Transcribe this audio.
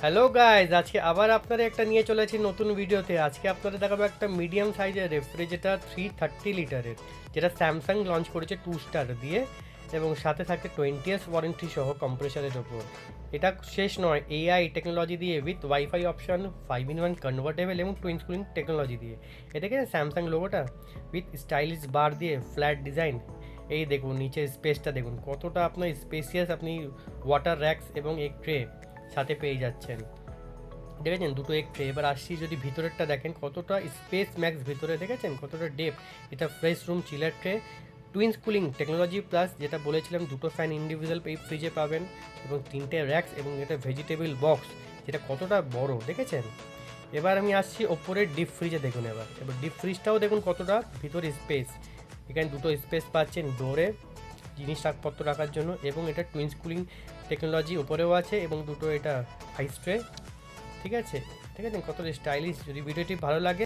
Hello guys, আজকে আবার আপনারা একটা নিয়ে চলেছি নতুন ভিডিওতে। আজকে আপনারা দেখাবো একটা মিডিয়াম সাইজের রেফ্রিজারেটর 330 লিটারের, যেটা স্যামসাং লঞ্চ করেছে 2 স্টার দিয়ে, এবং সাথে থাকে 20 ইয়ার্স ওয়ারেন্টি সহ কম্প্রেসারের ওপর। এটা শেষ নয়, এআই টেকনোলজি দিয়ে with wifi option, 5-in-1 convertible এবং টুইন স্ক্রিন টেকনোলজি দিয়ে। এটাকে স্যামসাং লোগোটা উইথ স্টাইলিশ বার দিয়ে ফ্ল্যাট ডিজাইন। এই দেখুন নিচে স্পেসটা দেখুন কতটা আপনার স্পেসিয়াস, আপনি ওয়াটার র্যাক্স এবং এক ট্রে সাথে পেয়ে যাচ্ছেন। দেখেছেন দুটো এক ট্রে। এবার আসছি, যদি ভিতরেরটা দেখেন কতটা স্পেস ম্যাক্স ভিতরে, দেখেছেন কতটা ডেপ। এটা fresh room chiller tray, twins cooling technology plus, যেটা বলেছিলাম দুটো ফ্যান ইন্ডিভিজুয়াল এই ফ্রিজে পাবেন, এবং 3টে র্যাক্স, এবং এটা ভেজিটেবল বক্স, যেটা কতটা বড় দেখেছেন। এবার আমি আসছি ওপরের ডিপ ফ্রিজে, দেখুন এবার এবার ডিপ ফ্রিজটাও দেখুন কতটা ভিতরে স্পেস। এখানে দুটো স্পেস পাচ্ছেন ডোরে জিনিসপত্র রাখার জন্য, এবং এটা টুইন্স কুলিং টেকনোলজি উপরেও আছে, এবং দুটো এটা আইস ট্রে। ঠিক আছে, ঠিক আছে, কত স্টাইলিশ। যদি ভিডিওটি ভালো লাগে